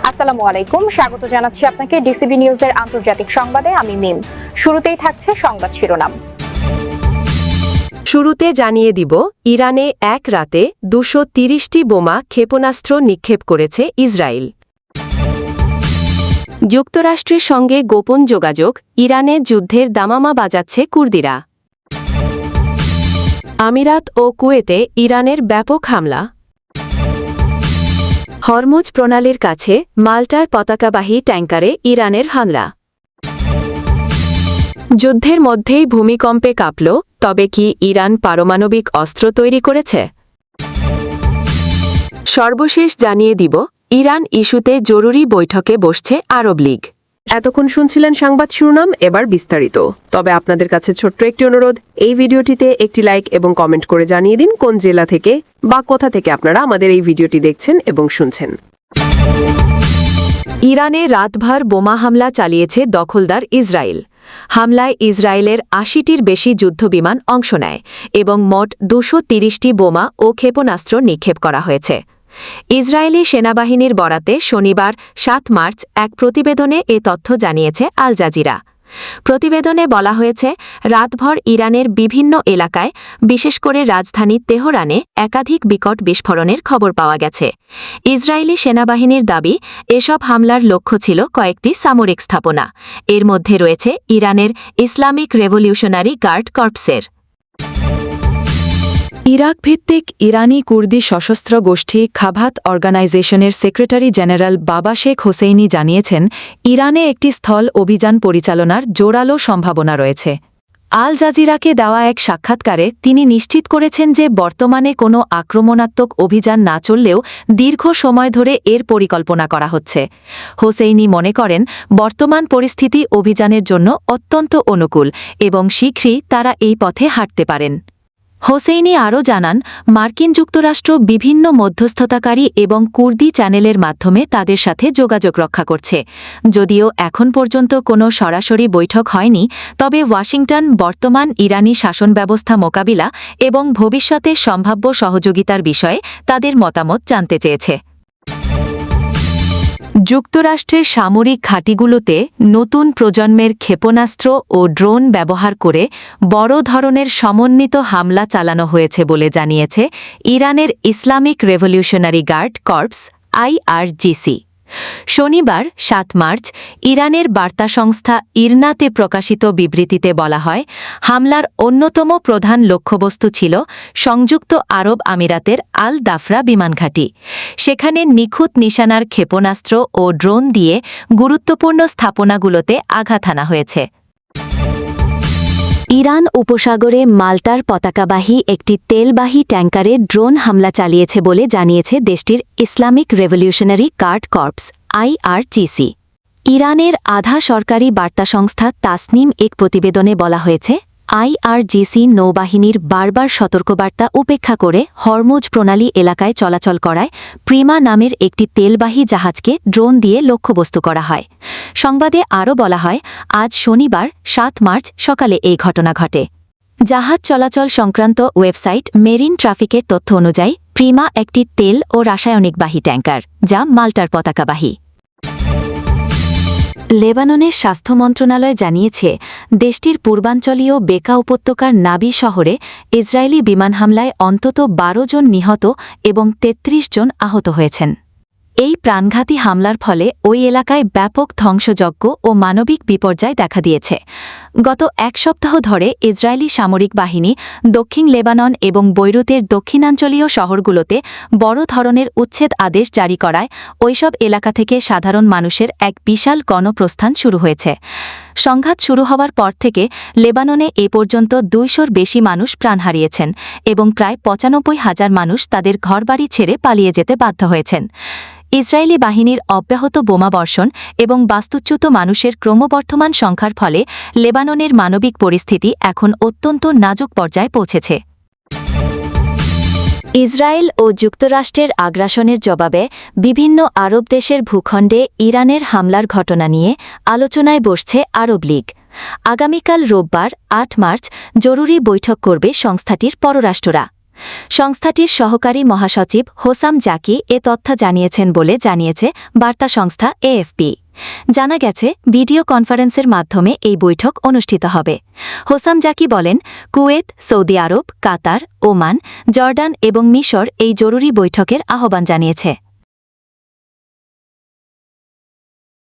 আসসালামু আলাইকুম, স্বাগত জানাচ্ছি আপনাকে ডিসিবি নিউজের আন্তর্জাতিক সংবাদে। আমি মিম। শুরুতেই থাকছে সংবাদ শিরোনাম। শুরুতে জানিয়ে দিব, ইরানে এক রাতে ২৩০টি বোমা ক্ষেপণাস্ত্র নিক্ষেপ করেছে ইসরায়েল। যুক্তরাষ্ট্রের সঙ্গে গোপন যোগাযোগ, ইরানে যুদ্ধের দামামা বাজাচ্ছে কুর্দিরা। আমিরাত ও কুয়েতে ইরানের ব্যাপক হামলা। হরমুজ প্রণালীর কাছে মাল্টার পতাকাবাহী ট্যাঙ্কারে ইরানের হামলা। যুদ্ধের মধ্যেই ভূমিকম্পে কাঁপল, তবে কি ইরান পারমাণবিক অস্ত্র তৈরি করেছে? সর্বশেষ জানিয়ে দিব, ইরান ইস্যুতে জরুরি বৈঠকে বসছে আরব লীগ। এতক্ষণ শুনছিলেন সংবাদ শিরোনাম, এবার বিস্তারিত। তবে আপনাদের কাছে ছোট্ট একটি অনুরোধ, এই ভিডিওটিতে একটি লাইক এবং কমেন্ট করে জানিয়ে দিন কোন জেলা থেকে বা কোথা থেকে আপনারা আমাদের এই ভিডিওটি দেখছেন এবং শুনছেন। ইরানে রাতভর বোমা হামলা চালিয়েছে দখলদার ইসরায়েল। হামলায় ইসরায়েলের ৮০টির বেশি যুদ্ধবিমান অংশ নেয় এবং মোট ২৩০টি বোমা ও ক্ষেপণাস্ত্র নিক্ষেপ করা হয়েছে। ইসরায়েলি সেনাবাহিনীর বরাতে শনিবার ৭ মার্চ এক প্রতিবেদনে এ তথ্য জানিয়েছে আল জাজিরা। প্রতিবেদনে বলা হয়েছে, রাতভর ইরানের বিভিন্ন এলাকায়, বিশেষ করে রাজধানী তেহরানে একাধিক বিকট বিস্ফোরণের খবর পাওয়া গেছে। ইসরায়েলি সেনাবাহিনীর দাবি, এসব হামলার লক্ষ্য ছিল কয়েকটি সামরিক স্থাপনা। এর মধ্যে রয়েছে ইরানের ইসলামিক রেভলিউশনারি গার্ড কর্পসের। ইরাক ভিত্তিক ইরানি কুর্দি সশস্ত্র গোষ্ঠী খাভাত অর্গানাইজেশনের সেক্রেটারি জেনারেল বাবা শেখ হোসেইনি জানিয়েছেন, ইরানে একটি স্থল অভিযান পরিচালনার জোরালো সম্ভাবনা রয়েছে। আল জাজিরাকে দেওয়া এক সাক্ষাৎকারে তিনি নিশ্চিত করেছেন যে বর্তমানে কোনো আক্রমণাত্মক অভিযান না চললেও দীর্ঘ সময় ধরে এর পরিকল্পনা করা হচ্ছে। হোসেইনি মনে করেন, বর্তমান পরিস্থিতি অভিযানের জন্য অত্যন্ত অনুকূল এবং শীঘ্রই তারা এই পথে হাঁটতে পারেন। হোসেইনি আরও জানান, মার্কিন যুক্তরাষ্ট্র বিভিন্ন মধ্যস্থতাকারী এবং কুর্দি চ্যানেলের মাধ্যমে তাদের সাথে যোগাযোগ রক্ষা করছে। যদিও এখন পর্যন্ত কোনো সরাসরি বৈঠক হয়নি, তবে ওয়াশিংটন বর্তমান ইরানি শাসন ব্যবস্থা মোকাবিলা এবং ভবিষ্যতে সম্ভাব্য সহযোগিতার বিষয়ে তাদের মতামত জানতে চেয়েছে। যুক্তরাষ্ট্রের সামরিক ঘাঁটিগুলোতে নতুন প্রজন্মের ক্ষেপণাস্ত্র ও ড্রোন ব্যবহার করে বড় ধরনের সমন্বিত হামলা চালানো হয়েছে বলে জানিয়েছে ইরানের Islamic revolutionary guard corps IRGC। শনিবার ৭ মার্চ ইরানের বার্তা সংস্থা ইরনাতে প্রকাশিত বিবৃতিতে বলা হয়, হামলার অন্যতম প্রধান লক্ষ্যবস্তু ছিল সংযুক্ত আরব আমিরাতের আল দাফরা বিমানঘাঁটি। সেখানে নিখুঁত নিশানার ক্ষেপণাস্ত্র ও ড্রোন দিয়ে গুরুত্বপূর্ণ স্থাপনাগুলোতে আঘাত হানা হয়েছে। ইরান উপসাগরে মাল্টার পতাকাবাহী একটি তেলবাহী ট্যাঙ্কারে ড্রোন হামলা চালিয়েছে বলে জানিয়েছে দেশটির Islamic revolutionary guard corps IRGC। ইরানের আধা সরকারি বার্তা সংস্থা তাসনিম এক প্রতিবেদনে বলা হয়েছে, IRGC নৌবাহিনীর বারবার সতর্কবার্তা উপেক্ষা করে হরমুজ প্রণালী এলাকায় চলাচল করায় প্রিমা নামের একটি তেলবাহী জাহাজকে ড্রোন দিয়ে লক্ষ্যবস্তু করা হয়। সংবাদে আরও বলা হয়, আজ শনিবার ৭ মার্চ সকালে এই ঘটনা ঘটে। জাহাজ চলাচল সংক্রান্ত ওয়েবসাইট মেরিন ট্রাফিকের তথ্য অনুযায়ী প্রিমা একটি তেল ও রাসায়নিকবাহী ট্যাঙ্কার, যা মাল্টার পতাকাবাহী। লেবাননের স্বাস্থ্য মন্ত্রণালয় জানিয়েছে, দেশটির পূর্বাঞ্চলীয় বেকা উপত্যকার নাবি শহরে ইসরায়েলি বিমান হামলায় অন্তত ১২ জন নিহত এবং ৩৩ জন আহত হয়েছেন। এই প্রাণঘাতী হামলার ফলে ওই এলাকায় ব্যাপক ধ্বংসযজ্ঞ ও মানবিক বিপর্যয় দেখা দিয়েছে। গত এক সপ্তাহ ধরে ইসরায়েলি সামরিক বাহিনী দক্ষিণ লেবানন এবং বৈরুতের দক্ষিণাঞ্চলীয় শহরগুলোতে বড় ধরনের উচ্ছেদ আদেশ জারি করায় ওইসব এলাকা থেকে সাধারণ মানুষের এক বিশাল গণপ্রস্থান শুরু হয়েছে। সংঘাত শুরু হওয়ার পর থেকে লেবাননে এ পর্যন্ত ২০০-র বেশি মানুষ প্রাণ হারিয়েছেন এবং প্রায় ৯৫,০০০ মানুষ তাদের ঘরবাড়ি ছেড়ে পালিয়ে যেতে বাধ্য হয়েছেন। ইসরায়েলি বাহিনীর অব্যাহত বোমাবর্ষণ এবং বাস্তুচ্যুত মানুষের ক্রমবর্ধমান সংখ্যার ফলে লেবাননের মানবিক পরিস্থিতি এখন অত্যন্ত নাজুক পর্যায়ে পৌঁছেছে। ইসরায়েল ও যুক্তরাষ্ট্রের আগ্রাসনের জবাবে বিভিন্ন আরব দেশের ভূখণ্ডে ইরানের হামলার ঘটনা নিয়ে আলোচনায় বসছে আরব লীগ। আগামীকাল রোববার ৮ মার্চ জরুরি বৈঠক করবে সংস্থাটির পররাষ্ট্ররা। সংস্থাটির সহকারী মহাসচিব হোসাম জাকি এ তথ্য জানিয়েছেন বলে জানিয়েছে বার্তা সংস্থা এএফপি। জানা গেছে ভিডিও কনফারেন্সের মাধ্যমে এই বৈঠক অনুষ্ঠিত হবে। হোসাম জাকি বলেন, কুয়েত, সৌদি আরব, কাতার, ওমান, জর্ডান এবং মিশর এই জরুরি বৈঠকের আহ্বান জানিয়েছে।